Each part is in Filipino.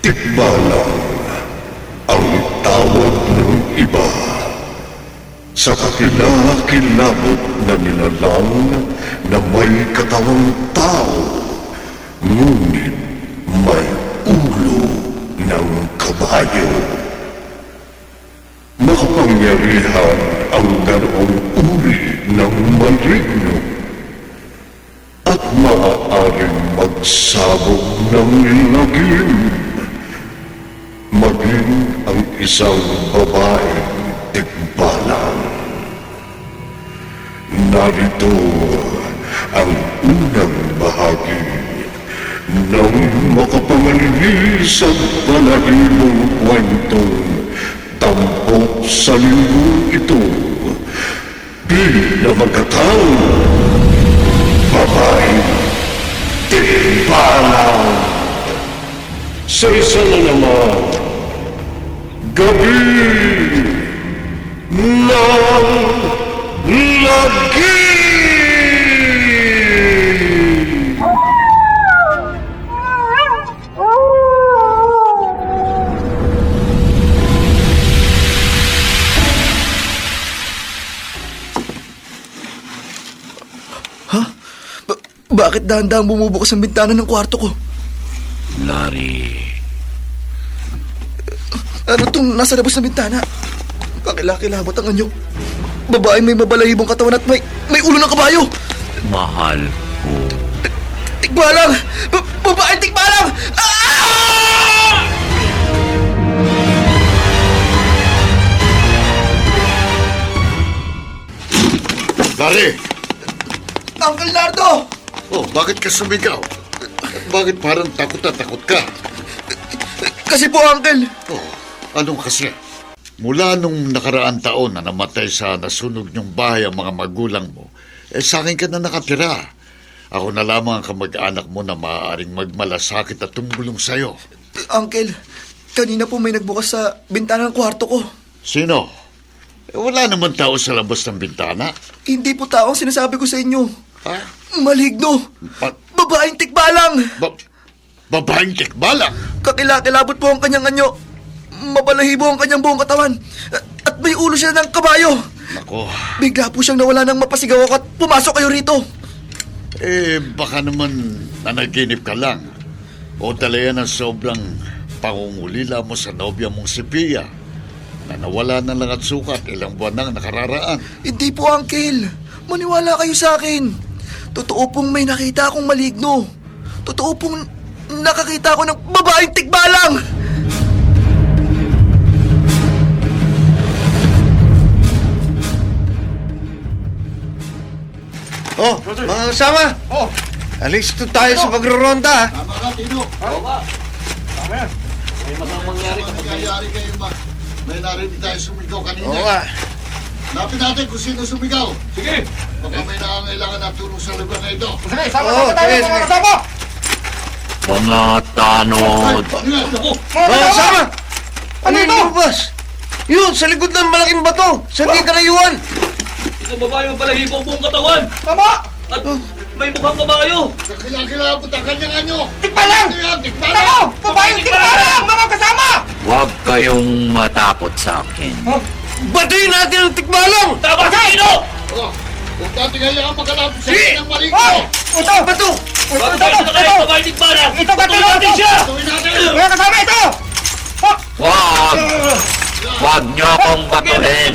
Tikbalang ang tawag ng iba sa kakilakilabot na nilalang na may katawang tao, ngunit may ulo ng kabayo. Makapangyarihan ang ganoong uri ng maligno at maaaring magsabog ng lagim, maging ang isang babaeng tikbalang. Narito ang unang bahagi ng makapangalis at balahibong kwentong tampok sa linggong ito. Pinamagatang babaeng tikbalang. Sa isa na naman, gabi ng lagi! Bakit dahan-dahang bumubukas ang bintana ng kwarto ko? Larry, Ano itong nasa labas ng bintana? Kakilakilabot ang anyo. Babaeng may mabalahibong katawan at may ulo ng kabayo. mahal ko. Tikbalang! Babaeng tikbalang! Ah! Larry! Uncle Nardo! Oh, bakit ka sumigaw? At bakit parang takot na takot ka? Kasi po, Uncle. Oh, anong kasi? Mula nung nakaraang taon na namatay sa nasunog niyong bahay ang mga magulang mo, sa akin ka na nakatira. Ako na lamang ang kamag-anak mo na maaaring magmalasakit at tumulong sa'yo. Uncle, kanina po may nagbukas sa bintana ng kwarto ko. Sino? Wala naman tao sa labas ng bintana. Hindi po tao ang sinasabi ko sa inyo. Ha? Maligno! Babaeng tikbalang! Babaeng tikbalang? Kakilakilabot po ang kanyang anyo. Mabalahibo ang kanyang buong katawan. At may ulo siya ng kabayo. Nako. Bigla po siyang nawala ng mapasigaw ako at pumasok kayo rito. Baka naman nanaginip ka lang. O talayan ng sobrang pangungulila mo sa nobya mong si Pia na nawala na lang at sukat ilang buwan nang nakararaan. Hindi po, Uncle. Maniwala kayo sa akin. Totoo pong may nakita akong maligno. Totoo pong nakakita ako ng babaeng tikbalang. Oh, mga kasama. Oh, Alis to tayo sa pagroronda, ha? tama ka, Tino. Oo ba? Tama yan. May mangyayari kayo ba? May narinig tayo sumigaw kanina. Oo nga. Lapit natin kung sino sumigaw. Sige. Baka may nangangailangan na tulong sa lugar na ito. Oo, sige, sige. Mga tanod. Mga kasama! Ano ito? Yun, sa likod ng malaking bato. Sa di karayuan. Isang babae ang balahibong buong katawan. Tama! At may mukhang kabayo. Kakilakilabot ang kanyang anyo. Tikbalang! Ano yan? Tikbalang! Babayang tikbalang, mga kasama! Huwag kayong matakot sa akin. Batuin natin ang tikbalang! Tama sa ino! Oh, huwag natin hayaan makalapit sa Sige! kanyang maligno. Oh! Ito, bato! Bakit tayo na kayo babae tikbalang? Ito, Patuloy natin siya! Tuloy natin. Mga kasama, ito! Huwag! Huwag niyo akong batuhin.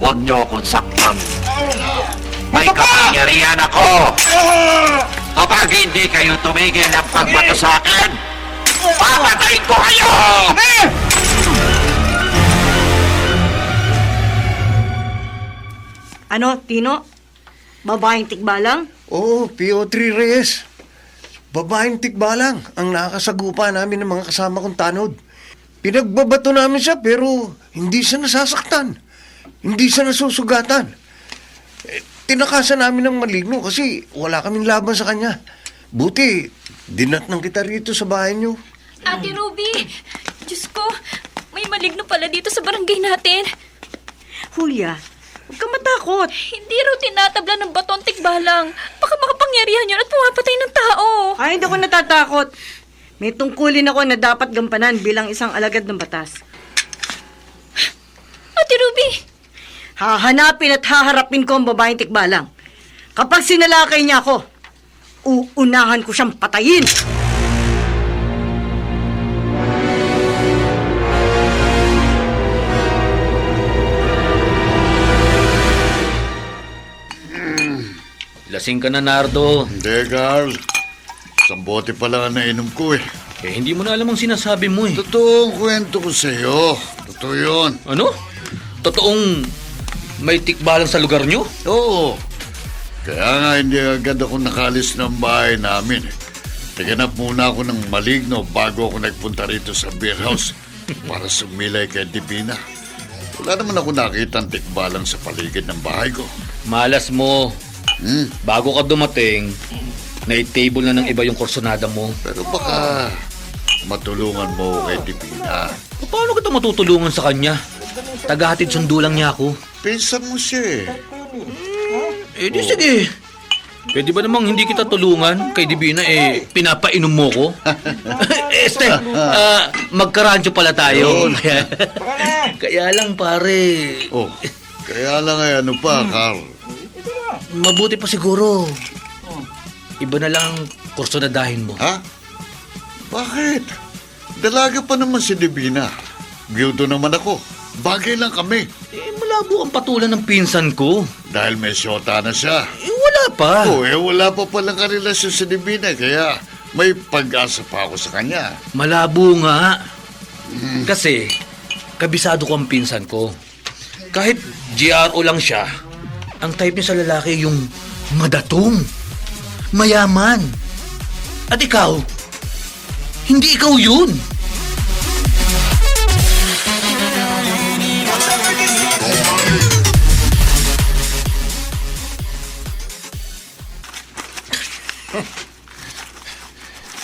Huwag niyo akong saktan. May kapangyarihan ako. Kapag hindi kayo tumigil ng pagbato sa akin, papatayin ko kayo! Ano, Tino? Babaeng tikbalang? Oo, PO3 Reyes. Babaeng tikbalang ang nakasagupa namin ng mga kasama kong tanod. Pinagbabato namin siya pero hindi siya nasasaktan. Hindi siya nasusugatan. Tinakasan namin ng maligno kasi wala kaming laban sa kanya. Buti, dinatnang kita rito sa bahay niyo. Ate Ruby! Diyos ko, may maligno pala dito sa barangay natin. Julia, huwag ka matakot. Hindi raw tinatabla ng baton tikbalang. Baka makapangyarihan yun at pumapatay ng tao. Ay, hindi ako natatakot. May tungkulin ako na dapat gampanan bilang isang alagad ng batas. Ate Ruby! Hahanapin at haharapin ko ang babaeng tikbalang. Kapag sinalakay niya ako, uunahan ko siyang patayin. Lasing ka na, Nardo. Hindi, Carl. Isang bote pa lang ang nainom ko eh. Eh, hindi mo na alam ang sinasabi mo eh. Totoong kwento ko sa'yo. Totoo yun. Ano? Totoong may tikbalang sa lugar nyo? Oo. Kaya nga hindi agad ako nakalis ng bahay namin. Naganap muna ako ng maligno bago ako nagpunta rito sa beer house para sumilay kay Divina. Wala naman ako nakita ang tikbalang sa paligid ng bahay ko. Malas mo. Bago ka dumating, na-table na ng iba yung kursonada mo. Pero baka matulungan mo kay Divina. Paano kita matutulungan sa kanya? Tagahatid sundo lang niya ako. Pinsan mo siya eh. Eh di sige. Pwede ba namang hindi kita tulungan kay Divina pinapainom mo ko? Magkarancho pala tayo. Kaya lang pare. Oh, kaya lang ay ano pa, Carl. Mabuti pa siguro. Iba na lang kursonadahin mo. Ha? Bakit? Dalaga pa naman si Divina. Biyudo naman ako. Bagay lang kami. Malabo ang patulan ng pinsan ko. Dahil may syota na siya. Wala pa. Wala pa palang karelasyon si Divina. Kaya may pag-asa pa ako sa kanya. Malabo nga. Kasi, kabisado ko ang pinsan ko. Kahit GRO lang siya, ang type niya sa lalaki yung madatong, mayaman. At ikaw, hindi ikaw yun.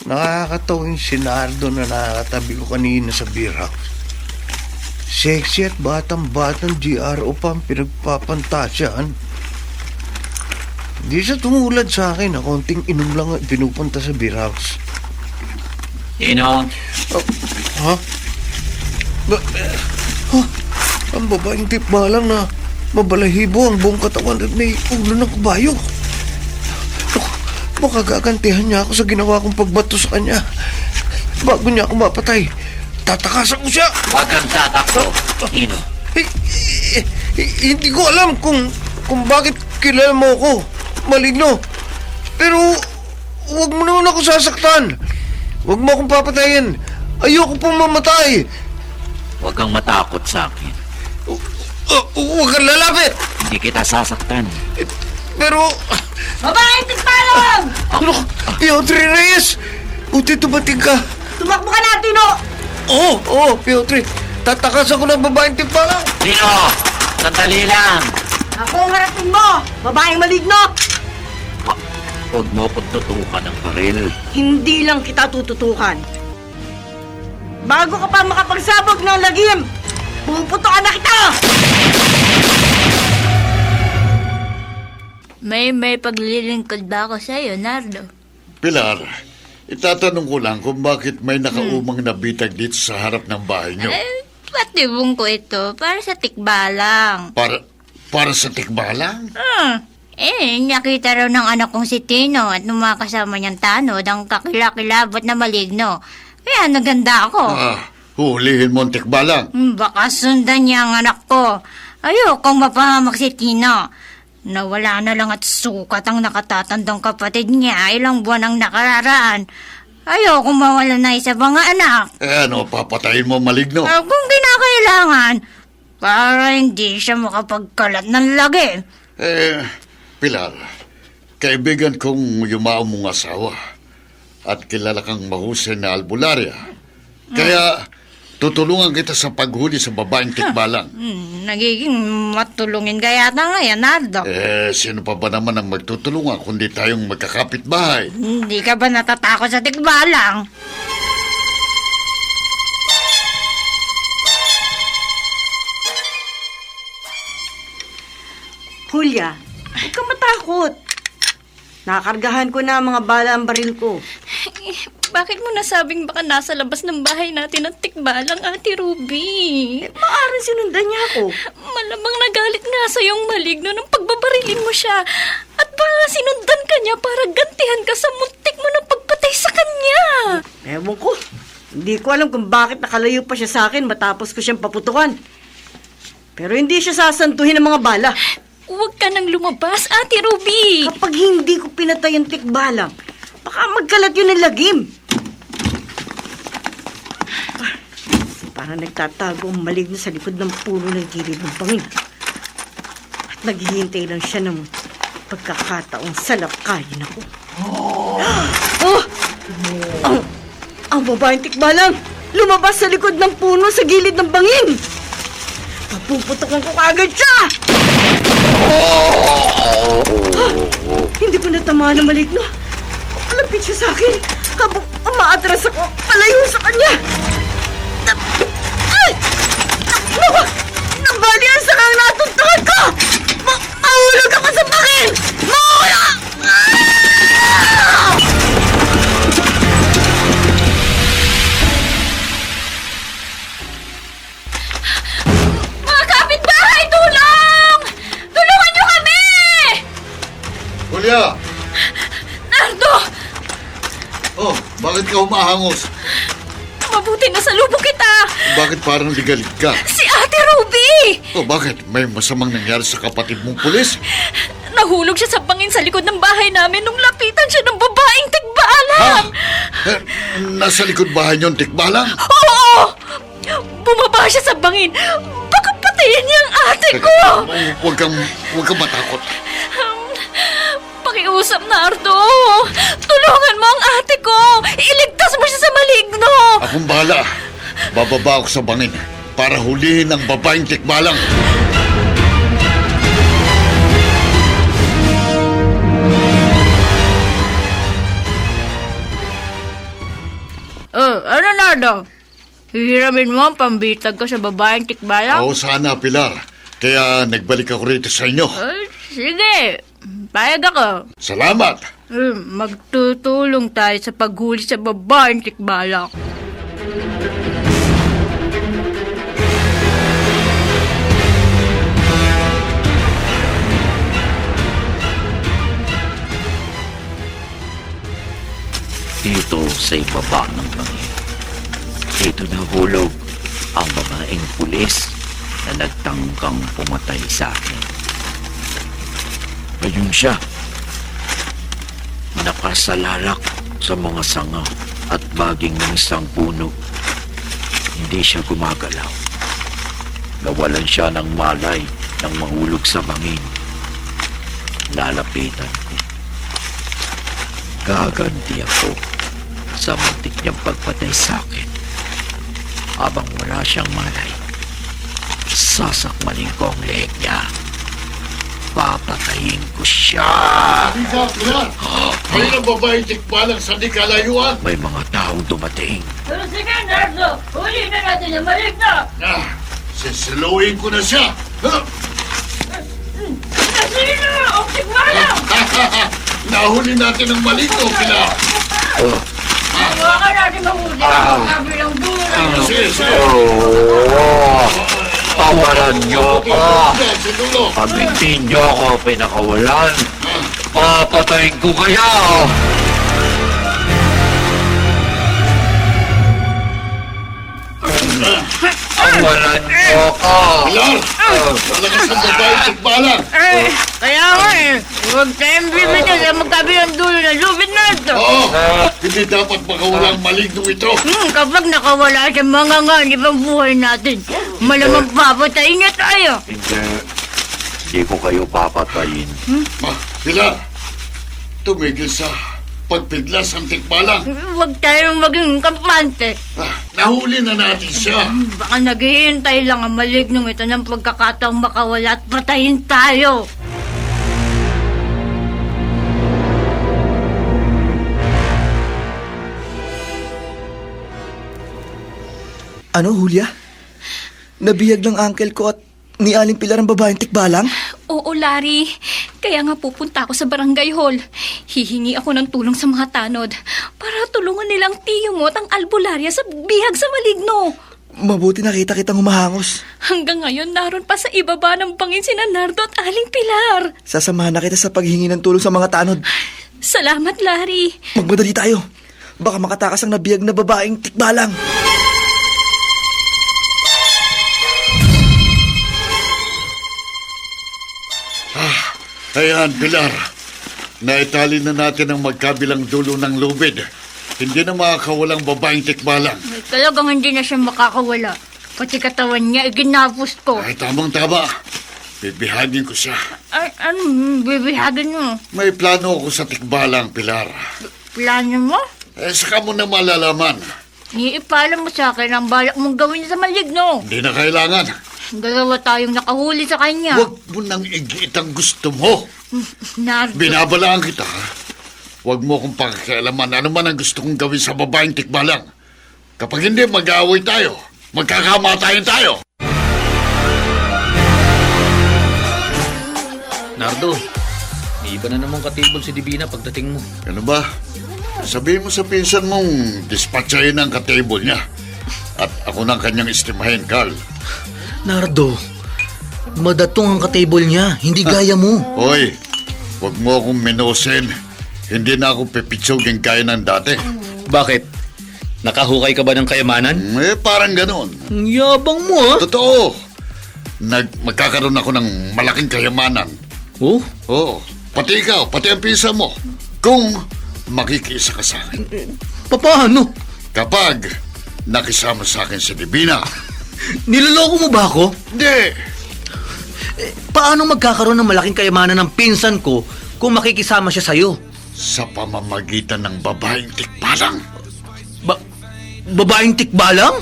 Nakakatawa yung si Nardo na nakakatabi ko kanina sa beer house. Sexy at batang-batang GRO pa ang pinagpapantasyan. Hindi siya tumulad sa akin na konting inom lang ang pinupunta sa beer house. Ha? Ang babaeng tipbalang na mabalahibo ang buong katawan at may ulo ng kabayo. Baka gagantihan niya ako sa ginawa kong pagbato sa kanya. Bago niya ako mapatay, tatakasan ko siya. Huwag kang tatakbo, Tino. Hindi ko alam kung bakit kilala mo ako, Maligno. Pero huwag mo naman ako sasaktan. Huwag mo akong papatayin. Ayoko pong mamatay. Huwag kang matakot sa akin. Huwag kang lalapit. Hindi kita sasaktan. Pero... Babaeng tikbalang! Ano? Piotr Reyes! Buti tumating ka. Tumakbo ka na, Tino! Oo, Piotr. Tatakasan ko ng babaeng tikbalang. Tino! Sandali lang! Ako ang harapin mo, babaeng maligno! Huwag mo akong tutukan ng baril. Hindi lang kita tututukan. Bago ka pa makapagsabog ng lagim, puputokan na kita! May paglilingkod ba ako sa'yo, Nardo? Pilar, itatanong ko lang kung bakit may nakaumang nabitag dito sa harap ng bahay niyo. Patibong ko ito para sa tikbalang. Para sa tikbalang? Nakita raw ng anak kong si Tino at nung mga kasama niyang tanod ang kakilakilabot na maligno. Kaya naganda ako. Hulihin mo ang tikbalang. Baka sundan niya ang anak ko. Ayokong mapahamak si Tino. Nawala na lang at sukat ang nakatatandang kapatid niya ilang buwan ang nakararaan. Ayokong mawala na isa pang anak. Papatayin mo Maligno? Kung kinakailangan, para hindi siya makapagkalat ng lagi. Pilar, kaibigan kong yumao mong asawa at kilala kang mahusay na albularya. Kaya tutulungan kita sa paghuli sa babaeng tikbalang. Nagiging matulungin ka yata ngayon, Nardo. Sino pa ba naman ang magtutulungan kundi tayong magkakapitbahay? Hindi ka ba natatakot sa tikbalang? Julia, huwag kang matakot. Nakargahan ko na ang mga bala ang baril ko. Bakit mo nasabing baka nasa labas ng bahay natin ang tikbalang, Ate Ruby? Maaari sinundan niya ako. Malamang nagalit nga sa yung maligno nung pagbabarilin mo siya. At baka sinundan ka niya para gantihan ka sa muntik mo ng pagpatay sa kanya. Ewan ko. Hindi ko alam kung bakit nakalayo pa siya sa akin matapos ko siyang paputukan. Pero hindi siya sasantuhin ng mga bala. Huwag ka nang lumabas, Ate Ruby. Kapag hindi ko pinatay ang tikbalang, baka magkalat yun ng lagim. Parang nagtatago ang maligno sa likod ng puno ng gilid ng bangin. At naghihintay lang siya ng pagkakataong salakayin ako. Oh! Ang babaeng tikbalang lumabas sa likod ng puno sa gilid ng bangin. Papuputokan ko kagad siya! Hindi ko natamaan ng maligno. Malapit siya sa akin. Habang umaatras ako, palayo sa kanya. Ay! Naku! Nabali ang sakang natuntungan ko! Mahulog ako sa bangin! Mahulog! Mga kapitbahay, tulong! Tulungan niyo kami! Julia! Nardo! Oh, bakit ka humahangos? Mabuti na sa lubong kita! Bakit parang ligalig ka? Si Ate Ruby! Oh, bakit? May masamang nangyari sa kapatid mong pulis? Nahulog siya sa bangin sa likod ng bahay namin nung lapitan siya ng babaeng tikbalang! Eh, nasa likod bahay niyo ang tikbalang? Oo! Bumaba siya sa bangin! Baka patayin niya ang ate ko! Huwag kang matakot. Pakiusap, Nardo! Tulungan mo ang ate ko! Iligtas mo siya sa maligno! Akong bahala. Bababa ako sa bangin para hulihin ang babaeng tikbalang. Ano, Nardo? Hihiramin mo ang pambitag ko sa babaeng tikbalang? Oo, sana, Pilar. Kaya nagbalik ako rito sa inyo. Sige, payag ako. Salamat! Magtutulong tayo sa paghuli sa babaeng tikbalang. Dito sa ibaba ng bangin. Dito nahulog ang babaeng pulis na nagtangkang pumatay sa akin. Ngayon siya, nakasalalak sa mga sanga at baging ng isang puno. Hindi siya gumagalaw. Nawalan siya ng malay nang mahulog sa bangin. Lalapitan ko. Gaganti ako sa muntik niyang pagpatay sa akin. Habang wala siyang malay, sasakmalin ko ang leeg niya. Papatayin ko siya. Halika, Pilar! Ayun ang babaeng tikbalang sa di kalayuan. May mga taong dumating. Sige, Nardo! Huli na natin yung maligno! Sisiluin ko na siya. Sino? Ang tikbalang! Nahuli natin ang maligno, Pilar. Baka natin mahuli ang kabilang dulo. Sige. Pawalan niyo ako. Sinulo. Pagbitin niyo ako pinakawalan. Papatayin ko kaya. Pawalan niyo ako. Pilar! Malakas ang babaeng tikbalang. Kaya nga huwag tayong bibili sa magkabilang dulo na lubid na ito. Oo, hindi dapat makawalang maligno ito. Kapag nakawala sa mga nganib ang buhay natin, malamang papatayin niya tayo. Hindi ko kayo papatayin. Pilar, tumigil sa pagpidlas ang tikbalang. Huwag tayong maging kampante. Nahuli na natin siya. Baka naghihintay lang ang malignong ito ng pagkakataong makawala at patayin tayo. Ano, Julia? Nabihag ng uncle ko at ni Aling Pilar ang babaeng tikbalang? Oo, Larry. Kaya nga pupunta ako sa barangay hall. Hihingi ako ng tulong sa mga tanod para tulungan nilang tiyo mo at ang albularya sa bihag sa maligno. Mabuti nakita kitang humahangos. Hanggang ngayon, naroon pa sa ibaba ng bangin si Nardo at Aling Pilar. Sasamahan na kita sa paghingi ng tulong sa mga tanod. Salamat, Larry. Magmadali tayo. Baka makatakas ang nabiyag na babaeng tikbalang. Ayan, Pilar. Naitali na natin ang magkabilang dulo ng lubid. Hindi na makakawalang babaeng tikbalang. Ay, talagang hindi na siya makakawala. Pati katawan niya, ginapos ko. Ay, tamang-tama. Bibihagin ko siya. Ay, ano, bibihagin mo? May plano ako sa tikbalang, Pilar. Plano mo? Saka mo na malalaman. Iipala mo sa akin ang balak mong gawin sa maligno. Hindi na kailangan. Dalawa tayong nakahuli sa kanya. Huwag mo nang igiit ang gusto mo. Nardo. Binabalaan kita, ha? Huwag mo akong pakikialaman ano man ang gusto kong gawin sa babaeng tikbalang. Kapag hindi, mag-aaway tayo. Magkakamatayin tayo. Nardo, may iba na namang katibol si Divina pagdating mo. Ano ba? Sabihin mo sa pinsan mong dispatchahin ang katable niya. At ako nang kanyang estimahin, Carl. Nardo, madatong ang katibol niya, hindi gaya mo. Hoy, huwag mo akong minosin. Hindi na ako pipitsugin kaya ng dati. Bakit? Nakahukay ka ba ng kayamanan? Parang ganon. Ang yabang mo, ha? Totoo. Magkakaroon ako ng malaking kayamanan. Oh? Oo, pati ikaw, pati ang pinsan mo. Kung makikisa ka sa akin. Paano? Kapag nakisama sa akin si Divina. Niloloko mo ba ako? Hindi. Paano magkakaroon ng malaking kayamanan ng pinsan ko kung makikisama siya sa'yo? Sa pamamagitan ng babaeng tikbalang. Babaeng tikbalang?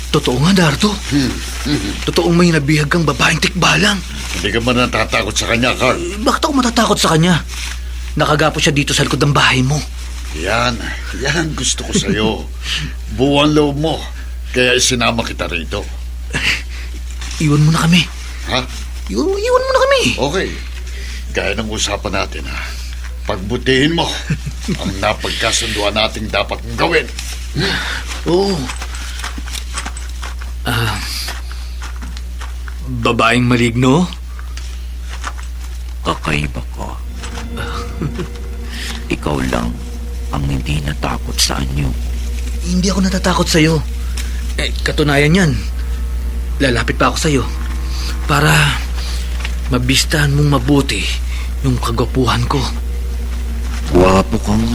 Totoo nga, Nardo. Totoong may nabihag kang babaeng tikbalang. Hindi ka ba natatakot sa kanya, Carl? Bakit ako matatakot sa kanya? Nakagapo siya dito sa likod ng bahay mo. Yan ang gusto ko sa'yo. Buwan loob mo. Kaya isinama kita rito. Iwan mo na kami. Ha? Iwan mo na kami. Okay. Gaya ng usapan natin, ha? Pagbutihin mo ang napagkasunduan nating dapat mong gawin. Oo. Babaeng maligno? Kakaiba ka. Ikaw lang ang hindi natakot sa anyo. Hindi ako natatakot sa'yo. Katunayan yan. Lalapit pa ako sa'yo para mabistahan mong mabuti yung kagwapuhan ko. Guwapo kang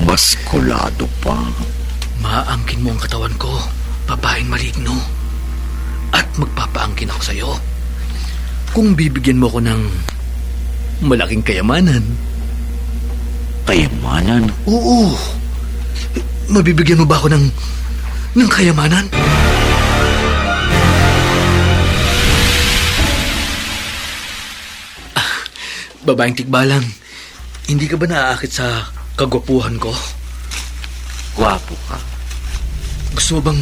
maskulado pa. Maangkin mo ang katawan ko, babaeng maligno. At magpapaangkin ako sa'yo. Kung bibigyan mo ko ng malaking kayamanan. Kayamanan? Oo. Mabibigyan mo ba ako ng kayamanan? Babaeng tikbalang, hindi ka ba naaakit sa kagwapuhan ko? Guwapo ka. Gusto mo bang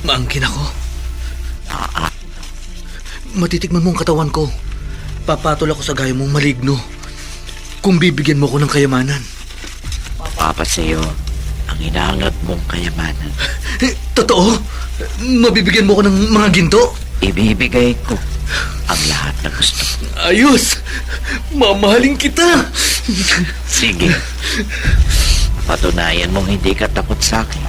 maangkin ako? Matitikman mo ang katawan ko. Papatol ako sa gaya mong maligno. Kung bibigyan mo ko ng kayamanan. Papa sa'yo ang hinahangad mong kayamanan. Totoo? Mabibigyan mo ko ng mga ginto? Ibibigay ko ang lahat na gusto ko. Ayos! Mamahalin kita! Sige. Patunayan mong hindi ka takot sa akin.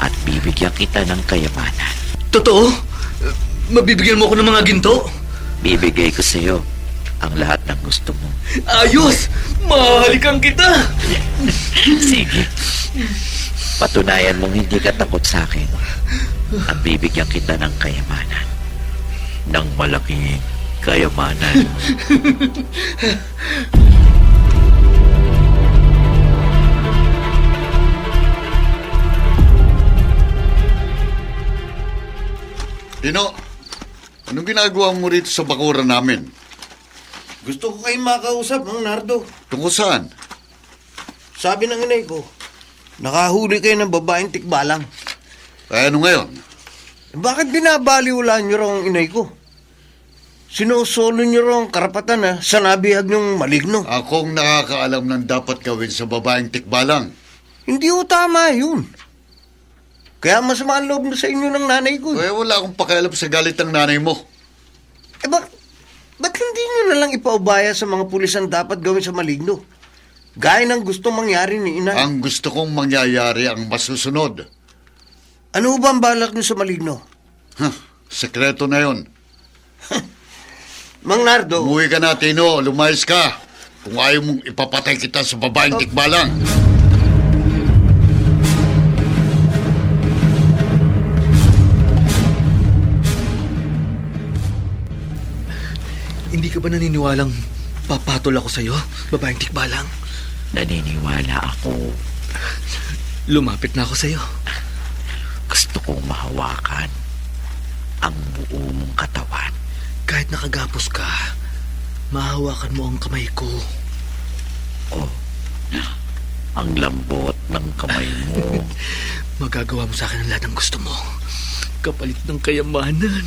At bibigyan kita ng kayamanan. Totoo? Mabibigyan mo ko ng mga ginto? Bibigay ko sa'yo ang lahat ng gusto mo. Ayos! Mahalikan kita! Sige. Patunayan mong hindi ka takot sa akin. At bibigyan kita ng kayamanan. Ng malaking kayamanan. Dino, anong ginagawa mo rito sa bakuran namin? Gusto ko kayong makausap, Mang Nardo. Tungkol saan? Sabi ng inay ko, nakahuli kayo ng babaeng tikbalang. Eh, ano ngayon? Bakit binabaliwala niyo raw ang inay ko? Sinusolo niyo raw ang karapatan na sa nabihag niyong maligno. Akong nakakaalam ng dapat gawin sa babaeng tikbalang. Hindi ho tama yun. Kaya masama ang loob na sa inyo ng nanay ko. Eh, wala akong pakialam sa galit ng nanay mo. Ba't hindi nyo na lang ipaubaya sa mga pulis ang dapat gawin sa maligno? Gaya ng gusto mangyari ni inay. Ang gusto kong mangyayari ang masusunod. Ano ba ang balak nyo sa maligno? Sekreto na yon. Mang Nardo, Umuwi ka na, Tino. Lumayas ka. Kung ayaw mong ipapatay kita sa babaeng tikbalang. Hindi ka ba naniniwalang papatol ako sa'yo, babaeng tikbalang? Naniniwala ako. Lumapit na ako sa'yo. Gusto kong mahawakan ang buo mong katawan. Kahit nakagapos ka, mahawakan mo ang kamay ko. Oh, ang lambot ng kamay mo. Magagawa mo sa akin ang lahat ng gusto mo. Kapalit ng kayamanan.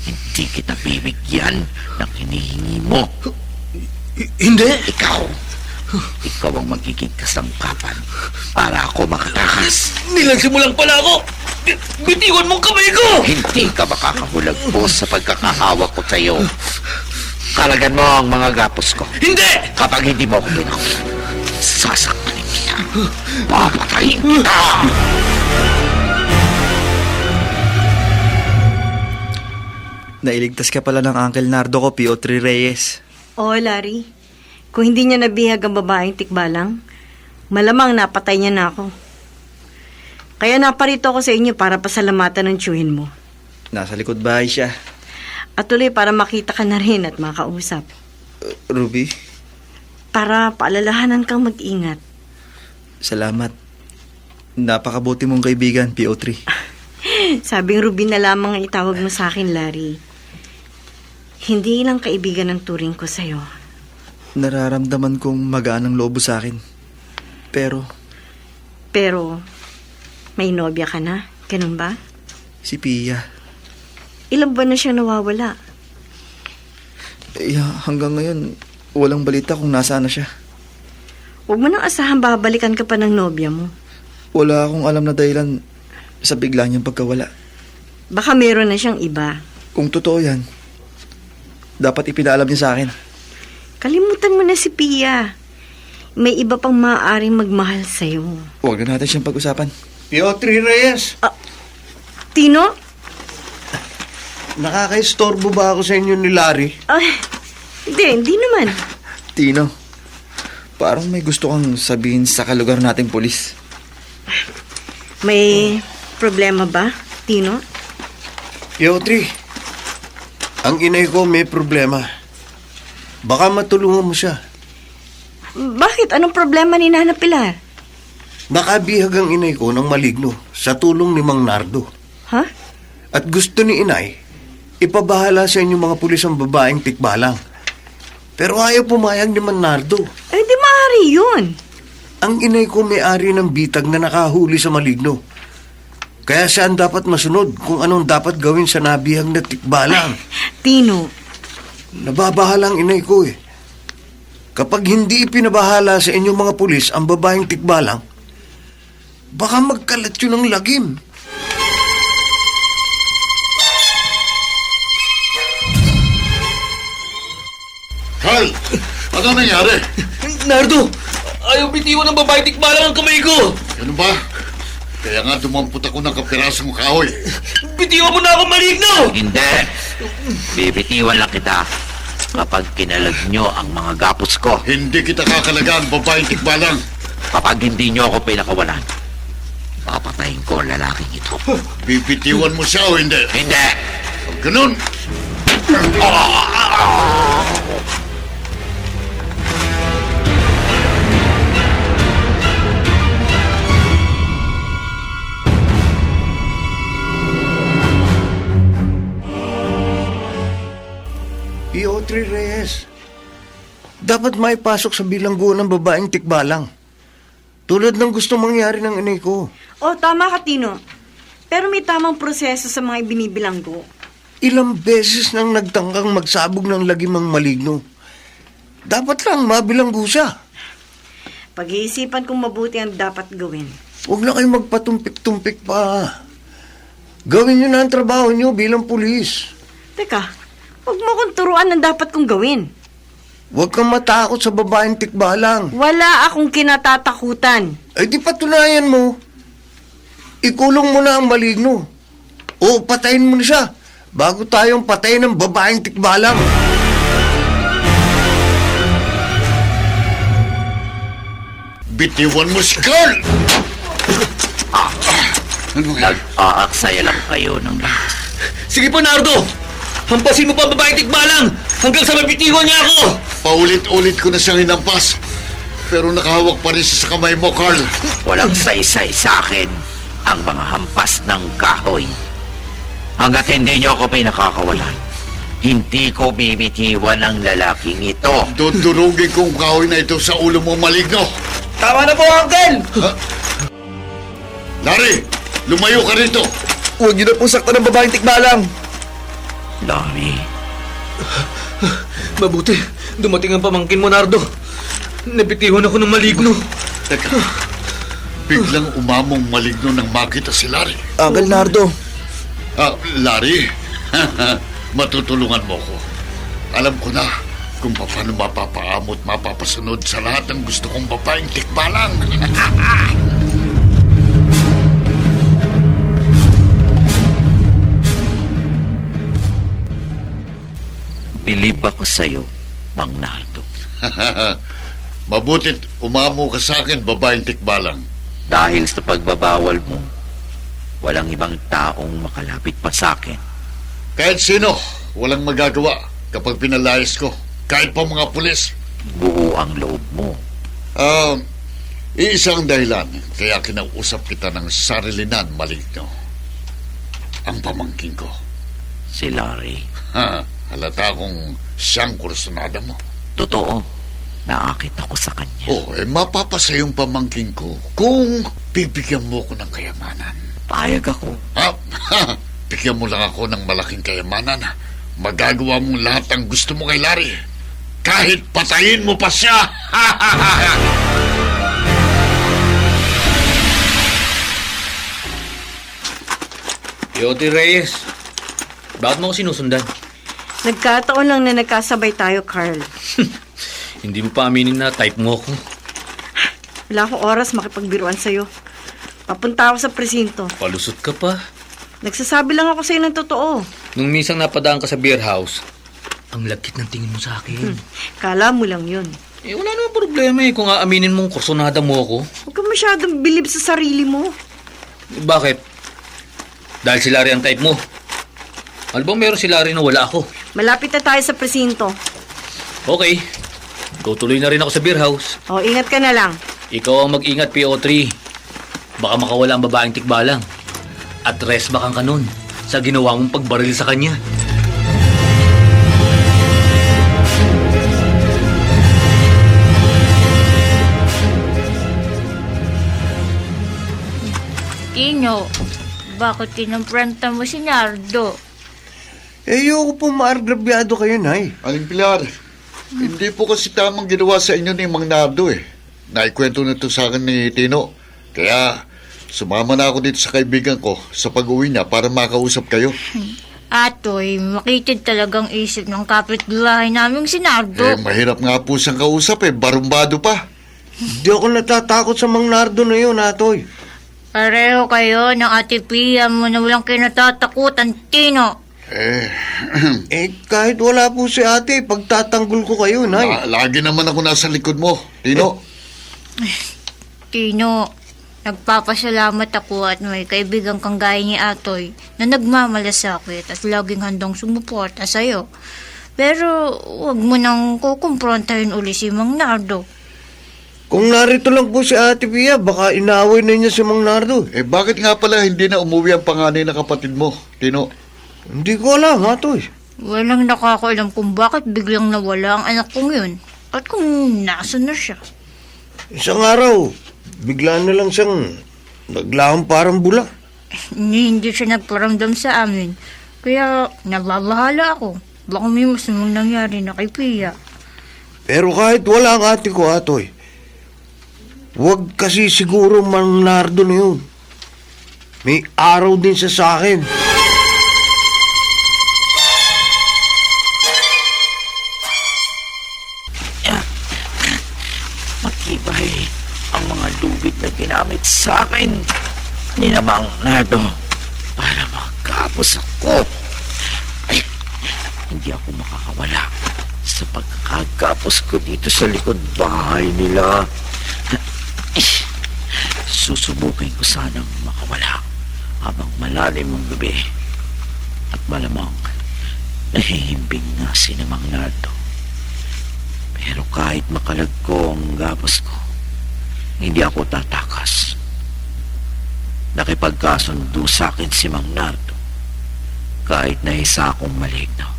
Hindi kita bibigyan ng hinihingi mo. Hindi! Ikaw ang magiging kasangkapan para ako makatakas. Nilansimulang pala ako! Bitiwan mong kamay ko! Hindi ka makakahulagpos sa pagkakahawak ko sa'yo. Kalagan mo ang mga gapos ko. Hindi! Kapag hindi mo ako pinakulan, sasaktanin kita. Papatayin kita! Nailigtas ka pala ng Uncle Nardo ko, P.O.3 Reyes. Oo, Larry. Kung hindi niya nabihag ang babaeng tikbalang, malamang napatay niya na ako. Kaya naparito ako sa inyo para pasalamatan ng tiyuhin mo. Nasa likod bahay siya. At tuloy para makita ka na rin at makausap. Ruby, Para paalalahanan kang mag-ingat. salamat. Napakabuti mong kaibigan, P.O. 3. Sabing Ruby na lamang ang itawag mo sa akin, Larry. Hindi lang kaibigan ang turing ko sa'yo. Nararamdaman kong magaan ang loob sa akin. Pero, may nobya ka na? Ganun ba? si Pia, Ilang buwan na siyang nawawala. hanggang ngayon, walang balita kung nasaan na siya. Huwag mo nang asahan babalikan ka pa ng nobya mo. Wala akong alam na dahilan sa bigla niyang pagkawala. Baka meron na siyang iba. Kung totoo yan, dapat ipinaalam niya sa akin. Kalimutan mo na si Pia. May iba pang maaaring magmahal sa'yo. Huwag na natin siyang pag-usapan. P.O. 3 Reyes, Tino? nakaka-istorbo ba ako sa inyo ni Larry? Ay, hindi naman. Tino, parang may gusto kang sabihin sa kalugar nating pulis. May problema ba, Tino? P.O. 3, ang inay ko may problema. Baka matulungan mo siya. Bakit? Anong problema ni Nana Pilar? Nakabihag ang inay ko ng maligno sa tulong ni Mang Nardo. Ha? At gusto ni inay, ipabahala sa inyong mga pulis ang babaeng tikbalang. Pero ayaw pumayag ni Mang Nardo. Eh, di maaari yun. Ang inay ko may-ari ng bitag na nakahuli sa maligno. Kaya siya ang dapat masunod kung anong dapat gawin sa nabihag na tikbalang. Tino, Nababahala ang inay ko eh. Kapag hindi ipinabahala sa inyong mga pulis ang babaeng tikbalang, baka magkalat yun ng lagim. Carl! Ano nangyari? Nardo! Ayaw bitiwan ng babae tikbalang ang kamay ko! Ano ba? Kaya nga dumampot ako ng kapirasong kahoy. Bitiwan mo na ako, maligno! Hindi. Bibitiwan lang kita kapag kinalag nyo ang mga gapos ko. Hindi kita kakalagaan, babaeng tikbalang. Kapag hindi nyo ako pinakawalan, papatayin ko ang lalaking ito. Bibitiwan mo siya o hindi? Hindi! Ganun! P.O. 3 Reyes, dapat may pasok sa bilanggo ng babaeng tikbalang. Tulad ng gusto mangyari ng inay ko. Oh, tama ka, Tino. Pero may tamang proseso sa mga ibinibilang ko. Ilang beses nang nagtangkang magsabog ng lagimang maligno. Dapat lang mabilanggo siya. Pag-iisipan kong mabuti ang dapat gawin. Huwag na kayo magpatumpik-tumpik pa. Gawin niyo na ang trabaho niyo bilang pulis. Teka, huwag mo kong turuan ang dapat kong gawin. Huwag kang matakot sa babaeng tikbalang. Wala akong kinatatakutan. Ay di patunayan mo. Ikulong mo na ang maligno. O patayin mo na siya bago tayong patayin ng babaeng tikbalang. Bitiwan mo si Carl! Nag-aaksaya lang kayo ng Sige po, Nardo! Hampasin mo pa ang babaeng tikbalang hanggang sa mabitiwan niya ako! Paulit-ulit ko na siyang hinampas. Pero nakahawak pa rin siya sa kamay mo, Carl. walang saysay sa akin ang mga hampas ng kahoy. Hanggat hindi niyo ako pinakakawalan, hindi ko bibitiwan ang lalaking ito. Dudurugin kong kahoy na ito sa ulo mo, maligno. Tama na po, Uncle! Larry, lumayo ka rito. Huwag niyo na pong saktan ng babaeng tikbalang. Larry, Mabuti, dumating ang pamangkin mo, Nardo. Nabitiwan ako ng maligno. Teka, biglang umamong maligno nang makita si Larry. Uncle Nardo, Larry, matutulungan mo ko. Alam ko na kung paano mapapaamot mapapasunod sa lahat ng gusto kong babaeng tikbalang. bilib ako sa'yo, Mang Nardo. Mabutit umamo ka sa akin, babaeng tikbalang. Dahil sa pagbabawal mo, walang ibang taong makalapit pa sa akin. Kahit sino, walang magagawa kapag pinalayas ko. Kahit pa mga pulis. Buo ang loob mo. Iisang dahilan kaya kinausap kita ng sarilinan, maligno. Ang pamangkin ko. Si Larry. Halata kong siyang kursunada mo. Totoo, naakit ako sa kanya. Mapapasaya yung pamangkin ko kung bibigyan mo ko ng kayamanan. Payag ako. Bigyan mo lang ako ng malaking kayamanan. Magagawa mong lahat ang gusto mo kay Larry. Kahit patayin mo pa siya. Yote Reyes, bakit mo ako sinusundan? Nagkataon lang na nagkasabay tayo, Carl. Hindi mo pa aminin na type mo ako. Wala akong oras makipagbiruan sa'yo. Papunta ako sa presinto. Palusot ka pa. Nagsasabi lang ako sa'yo ng totoo. Nung minsan napadaan ka sa beer house, ang lagkit ng tingin mo sa akin. Kala mo lang yun. Wala namang problema kung aaminin mong kursonada mo ako. Huwag ka masyadong bilib sa sarili mo. Bakit? Dahil si Larry ang type mo. Ano bang meron si Larry na wala ako? Malapit na tayo sa presinto. Okay. Tutuloy na rin ako sa beer house. Ingat ka na lang. Ikaw ang mag-ingat, PO3. Baka makawala ang babaeng tikbalang. At rest back ang kanon sa ginawa mong pagbaril sa kanya. Tino, bakit tinumpranta mo si Nardo? Ayoko po maargrabyado kayo, Nay. Aling Pilar, hindi po kasi tamang ginawa sa inyo ni Mang Nardo eh. Naikwento na ito sa akin ni Tino. Kaya sumama na ako dito sa kaibigan ko sa pag-uwi niya para makausap kayo. Atoy, makitid talagang isip ng kapitbahay naming si Nardo. Mahirap nga po siyang kausap barumbado pa. Hindi ako natatakot sa Mang Nardo na yun, Atoy. Pareho kayo ng ate Pia mo na walang kinatatakutan, Tino. Kahit wala po si ate, pagtatanggol ko kayo, Nay. Lagi naman ako nasa likod mo, Tino. Tino, nagpapasalamat ako at may kaibigan kang gaya ni Atoy na nagmamalasakit at laging handang sumuporta sa'yo. Pero huwag mo nang kukumprontahin uli si Mang Nardo. Kung narito lang po si Ate Pia, baka inaaway na niya si Mang Nardo. Bakit nga pala hindi na umuwi ang panganay na kapatid mo, Tino? Hindi ko alam, Atoy. Walang nakakaalam kung bakit biglang nawala ang anak kong yun at kung nasan na siya. Isang araw, bigla na lang siyang naglahang parang bula. Hindi siya nagparamdam sa amin. Kaya nababahala ako. Baka may masamang nangyari na kay Pia. Pero kahit wala ang ate ko, Atoy, huwag kasi siguro Mang Nardo na yun. May araw din siya sa akin. Matibay ang mga lubid na ginamit sa akin ni Mang Nardo para makapos ako. Ay, hindi ako makakawala sa pagkakagapos ko dito sa likod bahay nila. Susubukin ko sanang makawala habang malalim ang gabi at malamang nahihimbing na si Mang Nardo. Pero kahit makalagko ang gapos ko, hindi ako tatakas. Nakipagkasundo sa akin si Mang Nardo. Kahit na isa akong maligno,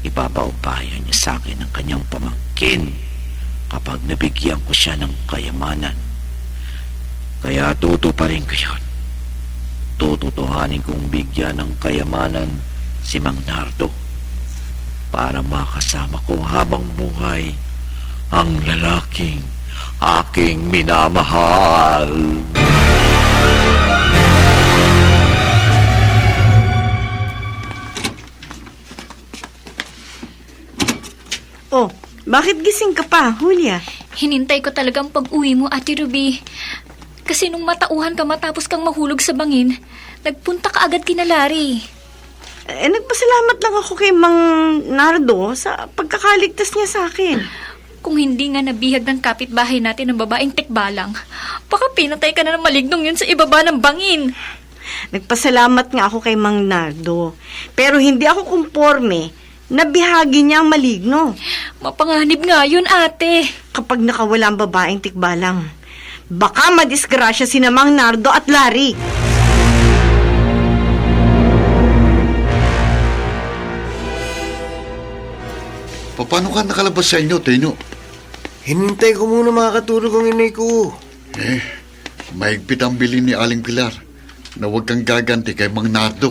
ipapaubaya niya sa akin ang kanyang pamangkin kapag nabigyan ko siya ng kayamanan. Kaya tutuparin ko yun. Tututuhanin kong bigyan ng kayamanan si Mang Nardo para makasama ko habang buhay ang lalaking aking minamahal. Oh, bakit gising ka pa, Julia? Hinintay ko talagang pag-uwi mo, Ate Ruby. Kasi nung matauhan ka matapos kang mahulog sa bangin, nagpunta ka agad kina Larry. Nagpasalamat lang ako kay Mang Nardo sa pagkakaligtas niya sa akin. Kung hindi nga nabihag ng kapitbahay natin ng babaeng tikbalang, baka pinatay ka na ng malignong yun sa ibaba ng bangin. Nagpasalamat nga ako kay Mang Nardo. Pero hindi ako kumporme na bihagi niya ang maligno. Mapanganib nga yun, ate. Kapag nakawala ang babaeng tikbalang, baka madisgrasya si Mang Nardo at Larry. Paano ka nakalabas sa inyo, Tino? Hinintay ko muna makakatulog ang inay ko. Mahigpit ang bilin ni Aling Pilar na huwag kang gaganti kay Mang Nardo.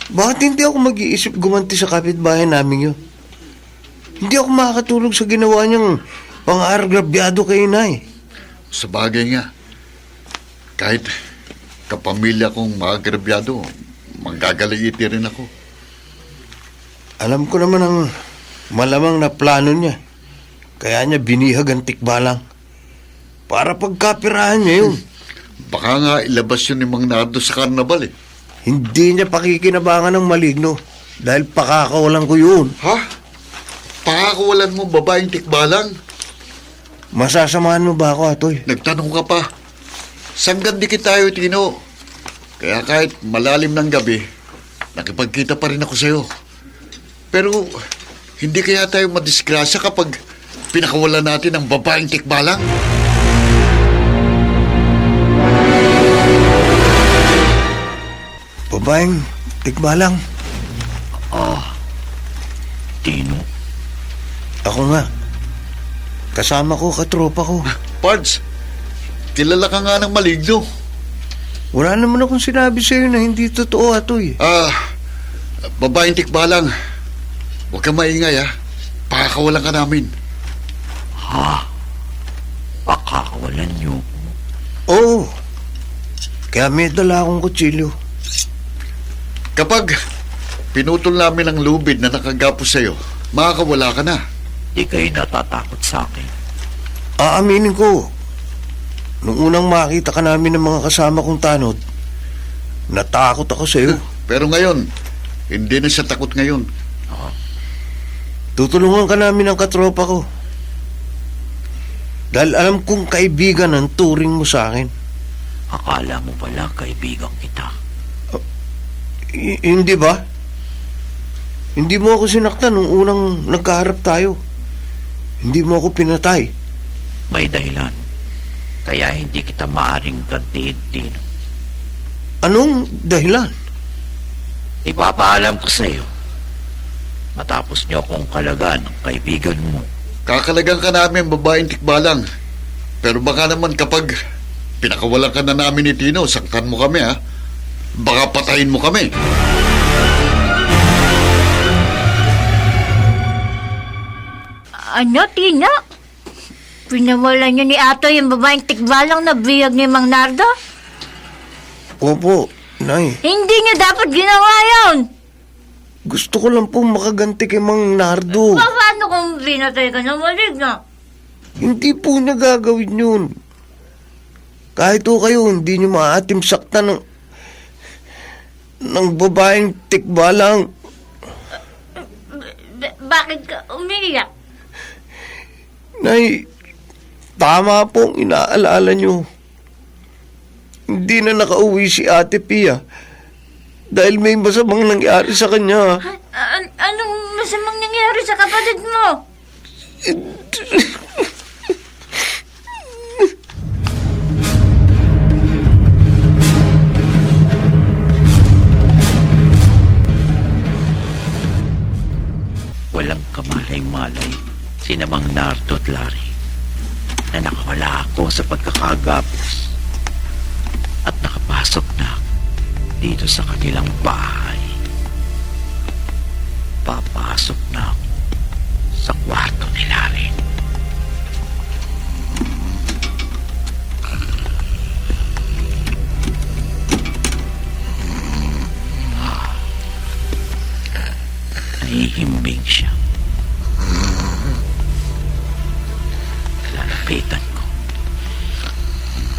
Bakit hindi ako mag-iisip gumanti sa kapitbahay namin yun? Hindi ako makakatulog sa ginawa niyang pang-agrabyado kay inay. Sa bagay nga, kahit kapamilya kong maagrabyado, manggagaliiti rin ako. Alam ko naman ang malamang na plano niya. Kaya niya binihag ang tikbalang. Para pagkapirahan niya yun. Baka nga ilabas yun ni Mang Nardo sa karnabal eh. Hindi niya pakikinabangan ng maligno. Dahil pakakawalan ko yun. Ha? Pakakawalan mo babaeng tikbalang? Masasamahan mo ba ako, Atoy? Nagtanong ka pa. Sanggandikit tayo, Tino. Kaya kahit malalim ng gabi, nakipagkita pa rin ako sa'yo. Pero hindi kaya tayo madisgrasya kapag pinakawalan natin ang babaeng tikbalang? Babaeng tikbalang? Tino, Ako nga. Kasama ko, katropa ko. Pards, kilala ka nga ng maligno. Wala naman akong sinabi sa'yo na hindi totoo, Atoy. Babaeng tikbalang. Huwag kang maingay, ha? Pakakawalan ka namin. pakakawalan niyo. Oo. Kaya may dala akong kutsilyo. Kapag pinutol namin ang lubid na nakagapos sa'yo, makakawala ka na. Di kayo natatakot sa akin. Aaminin ko, nung unang makita ka namin ng mga kasama kong tanod, natakot ako sa'yo. Pero ngayon, hindi na siya takot ngayon. Tutulungan ka namin ng katropa ko. Dahil alam kong kaibigan ang turing mo sa akin. Akala mo pala kaibigan kita. Hindi ba? Hindi mo ako sinaktan nung unang nagkaharap tayo. Hindi mo ako pinatay. May dahilan. Kaya hindi kita maaring gantiin, Tino. Anong dahilan? Ipapaalam ko sa iyo. Matapos niyo akong kalagan ng kaibigan mo. Kakalagan ka namin, babaeng tikbalang. Pero baka naman kapag pinakawalan ka na namin ni Tino, saktan mo kami, ha? Baka patayin mo kami. Ano, Tina? Pinawalan niyo ni Ato yung babaeng tikbalang na biyag ni Mang Nardo? Opo, Nay. Hindi niyo dapat ginawa yun! Gusto ko lang po makaganti kay Mang Nardo. Paano kung pinatay ka ng maligno? Hindi po niya gagawin yun. Kahit o kayo, hindi niyo maaatim saktan ng babaeng tikbalang. Bakit ka umiiyak? Nay, tama po ang inaalala niyo. Hindi na nakauwi si Ate Pia dahil may masamang nangyari sa kanya. Anong masamang nangyari sa kapatid mo? Walang kamalay-malay sina Mang Nardo at Larry na nakawala ako sa pagkakagapos at nakapasok na dito sa kanilang bahay. Papasok na ako sa kwarto ni Larry. Nahihimbing siya. Lalapitan ko.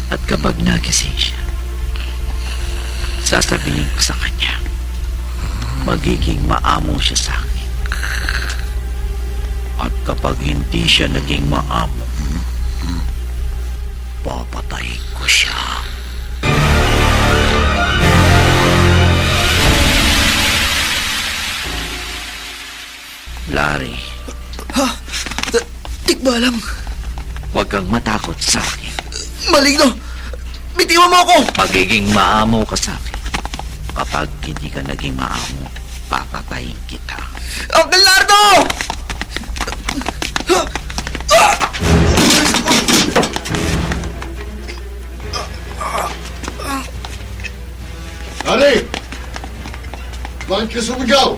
At kapag nagising siya, sasabihin ko sa kanya, magiging maamo siya sa akin. At kapag hindi siya naging maamo, papatayin ko siya. Larry, Tikbalang, huwag kang matakot sa akin. maligno! Bitiwan mo ako! Magiging maamo ka sa akin. Kapag hindi ka naging maamo, papatayin kita. Uncle Nardo! Larry! Bakit ka sumigaw?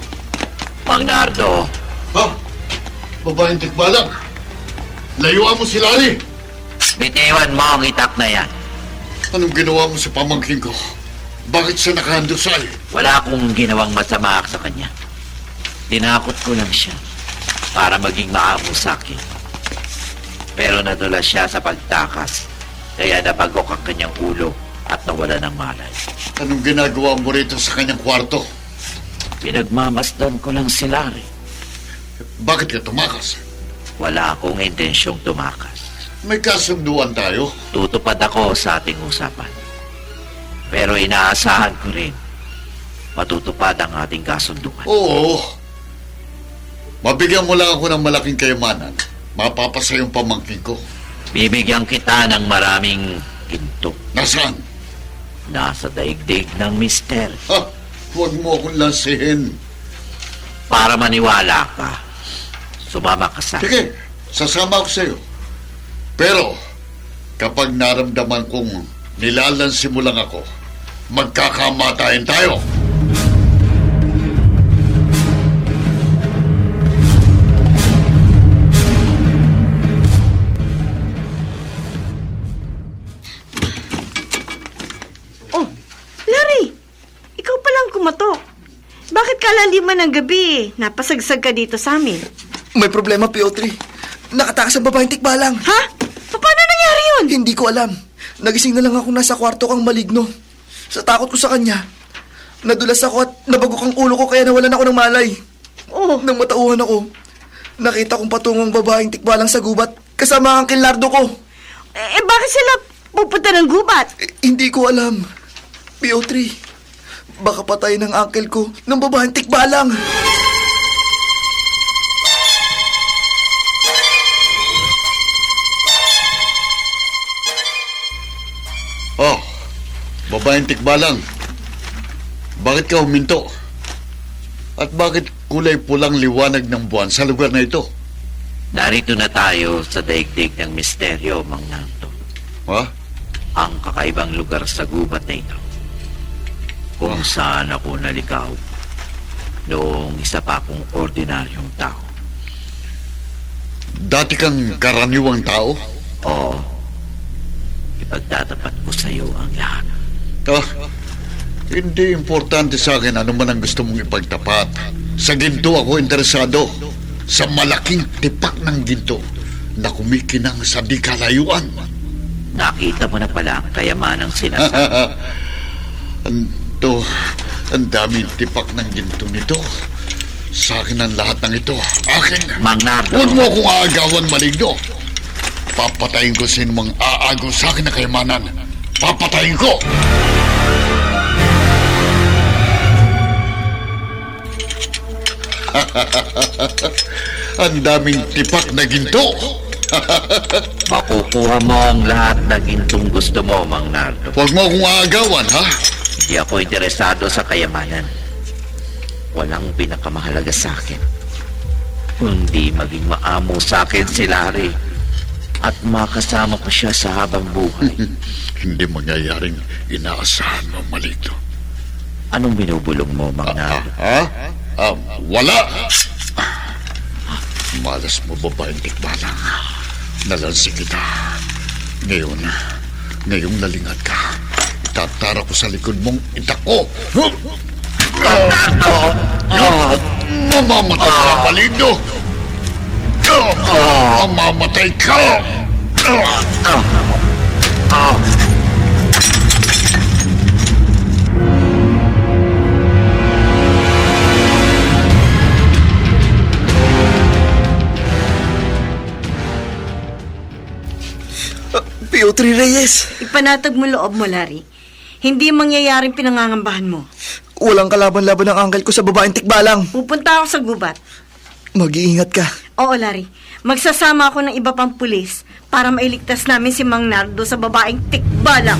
Mang Nardo, Ha? Babaeng tikbalang. Layuan mo si Larry. bitiwan mo ang itak na yan. Anong ginawa mo sa pamangkin ko? Bakit siya nakahandusay? Wala akong ginawang masama sa kanya. Tinakot ko lang siya para maging maamo sa akin. Pero nadulas siya sa pagtakas, kaya napagok ang kanyang ulo at nawala ng malay. Anong ginagawa mo rito sa kanyang kwarto? Pinagmamasdan ko lang si Larry. Bakit ka tumakas? Wala akong intensyong tumakas. May kasunduan tayo. Tutupad ako sa ating usapan. Pero inaasahan ko rin matutupad ang ating kasunduan. Oo. Mabigyan mo lang ako ng malaking kayamanan. Mapapasa yung pamangkin ko. Bibigyan kita ng maraming ginto. Nasaan? Nasa daigdig ng mister. Ha? Huwag mo akong lansihin. Para maniwala ka, sumama ka sa akin. Sige, sasama ako sa'yo. Pero, kapag naramdaman kong nilalansi mo lang ako, magkakamatayan tayo. Oh, Larry! Ikaw palang kumatok. Bakit kalaliman ng gabi? Napasagsag ka dito sa amin. May problema, Piotr. Nakatakas ang babaeng tikbalang. Ha? Paano nangyari yun? Hindi ko alam. Nagising na lang ako nasa kwarto kang maligno. Sa takot ko sa kanya, nadulas ako at nabagok ang ulo ko kaya nawalan ako ng malay. Oh, Nang matauhan ako, nakita kong patungong babaeng tikbalang sa gubat kasama ang Nardo ko. bakit sila pupunta ng gubat? Hindi ko alam. Piotr, baka patay ng uncle ko ng babaeng tikbalang. Oh, babaeng tikbalang. Bakit ka huminto? At bakit kulay pulang liwanag ng buwan sa lugar na ito? Narito na tayo sa daigdig ng misteryo, Mang Nardo. Ha? ang kakaibang lugar sa gubat na ito kung saan ako naligaw noong isa pa akong ordinaryong tao. Dati kang karaniwang tao? Oo, ipagtatapat ko sa iyo ang lahat. Ah, hindi importante sa akin ano man ang gusto mong ipagtapat. Sa ginto ako interesado. Sa malaking tipak ng ginto na kumikinang sa di kalayuan. Nakita mo na pala ang kayamanang sinasabi. Ang daming tipak ng ginto nito. Sa akin ang lahat ng ito. Akin. Mang Nardo, Huwag mo akong aagawan, maligno. Papatayin ko sino mang aagaw sa akin na kayamanan. Papatayin ko! Ang daming tipak na ginto. makukuha mo ang lahat na gintong gusto mo, Mang Nardo. Huwag mo akong aagawan, ha? Hindi ako interesado sa kayamanan. Walang pinakamahalaga sa akin, kundi maging maamo sa akin si Larry at makasama ko siya sa habang buhay. Hindi mangyayaring inaasahan mo, maligno. Anong binubulong mo, Mang Nardo? Wala. Malas mo, babaeng tikbalang. Nalansi kita. Ngayong nalingat ka. Itatara ko sa likod mong itako. Mamamatay ka, maligno. Mamamatay ka. Piotr Reyes, Ipanatag mo loob mo, Larry. Hindi mangyayaring pinangangambahan mo. walang kalaban-laban ng uncle ko sa babaeng tikbalang. Pupunta ako sa gubat. Mag-iingat ka. Oo, Larry. Magsasama ako ng iba pang pulis para mailigtas namin si Mang Nardo sa babaeng tikbalang.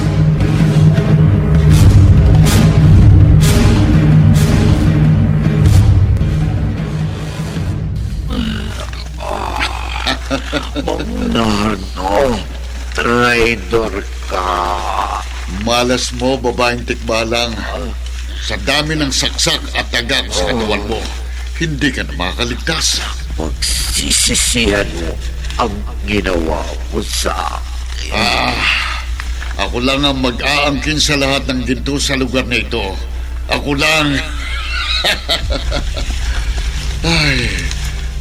Nardo, traitor ka. Malas mo, babaeng tikbalang. Sa dami ng saksak at taga sa katawan mo, hindi ka na makakaligtas. Pagsisisihan mo ang ginawa mo sa akin. Ako lang ang mag-aangkin sa lahat ng ginto sa lugar na ito. Ako lang. Ay,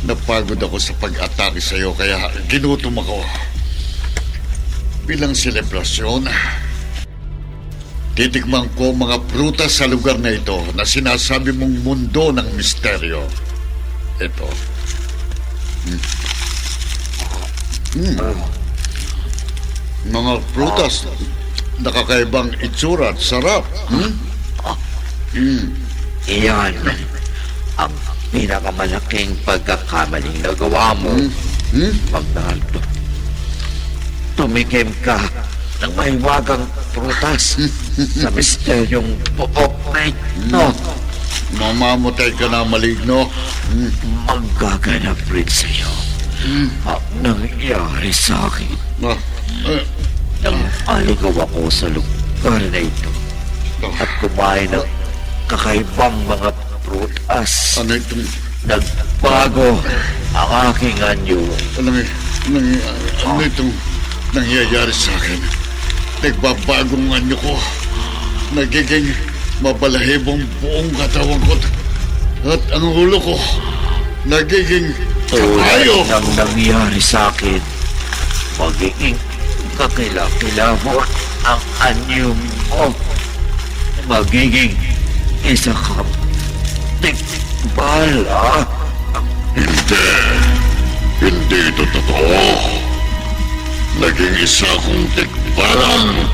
napagod ako sa pag-atake sa iyo kaya ginutom ako. Bilang selebrasyon, titikman ko mga prutas sa lugar na ito na sinasabi mong mundo ng misteryo. Ito. Mga prutas, nakakaibang itsura at sarap. Iyan ang pinakamalaking pagkakamaling nagawa mo, Magnardo. Tumikim ka ng mahiwagang prutas sa misteryong pook na ito. Mamamatay ka na, maligno. Magaganap rin sa'yo ang nangyari sa akin. Nang aligaw ako sa lugar na ito at kumain ng kakaibang mga prutas. Ano itong... Nagbago ang aking anyo. Ano itong nangyayari sa akin? Nagbabagong anyo ko. Nagiging mabalahibong buong katawan ko. At ang ulo ko, nagiging kayo. Tulad ng nangyari sa akin, magiging kakilakilabot ang anyo mo. Magiging isa kang tikbala. Hindi ito totoo. Naging isa kong tikbalang.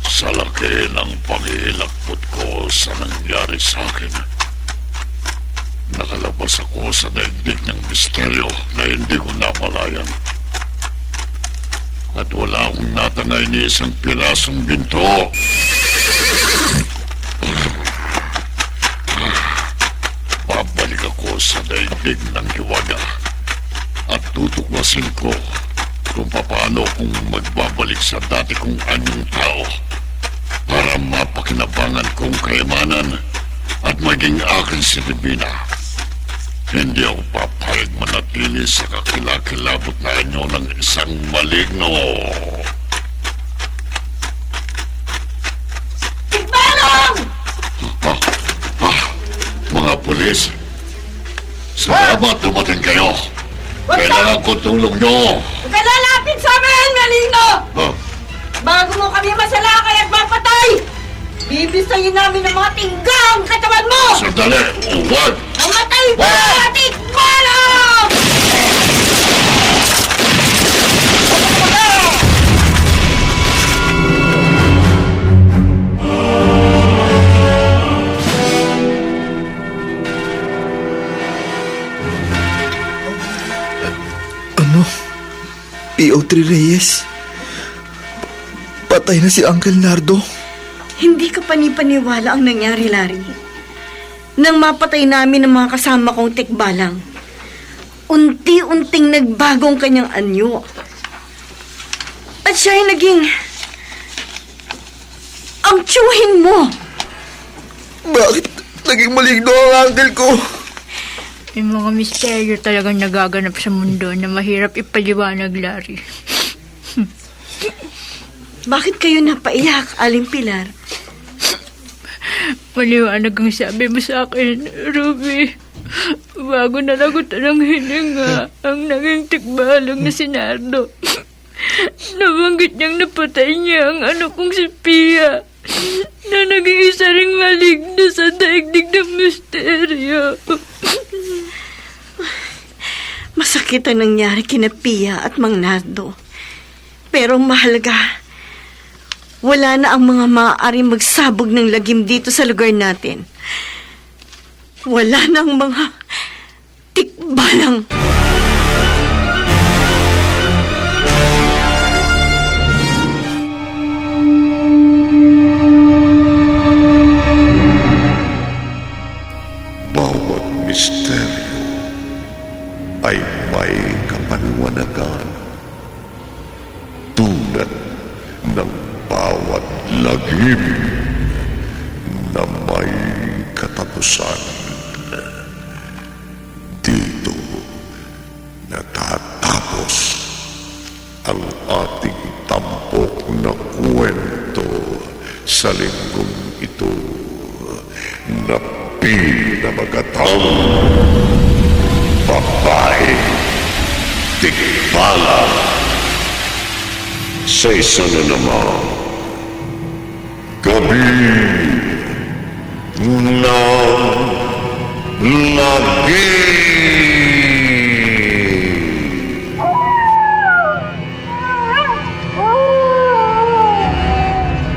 Sa laki ng pangilakpot ko sa nangyari sa akin, nakalabas ako sa daigdig ng misteryo na hindi ko namalayan. At wala akong natanay ni isang pirasong ginto. daigdig ng hiwaga at tutuklasin ko kung paano kung magbabalik sa dati kong anyong tao para mapakinabangan kong kayamanan at maging akin si Divina. Hindi ako papayag manatili sa kakilakilabot na anyo ng isang maligno. Mga pulis, salamat dumating kayo. Kailangan ko tulong nyo. Huwag ka lalapit sa amin, Maligno! Ah, Bago mo kami masalakay at mapatay, bibisayin namin ng mga tinggang katawan mo! sandali, huwag! Mamatay ba, tikbalang! Ano? PO3 Reyes? Patay na si Uncle Nardo? Hindi ka panipaniwala ang nangyari, Larry. Nang mapatay namin ang mga kasama kong tikbalang, unti-unting nagbagong kanyang anyo. At siya ay naging ang tiyuhin mo. Bakit naging maligno ang uncle ko? May mga misteryo talagang nagaganap sa mundo na mahirap ipaliwanag, Larry. Bakit kayo napaiyak, Aling Pilar? Maliwanag ang sabi mo sa akin, Ruby. Bago nalagutan ng hininga ang naging tikbalang na si Nardo. Nabanggit niyang napatay niya ang anak kong si Pia na naging isa ring maligno sa daigdig ng misteryo. Masakit ang nangyari kina Pia at Mang Nardo. Pero mahalaga, wala na ang mga maaaring magsabog ng lagim dito sa lugar natin. Wala na ang mga tikbalang. Bawat misteryo ay may kapaliwanagan. Tulad ng bawat lagim na may katapusan. Dito natatapos ang ating tampok na kwento sa linggong ito na pinamagatang babae tikbala. Sa isa na naman gabi ng lagi.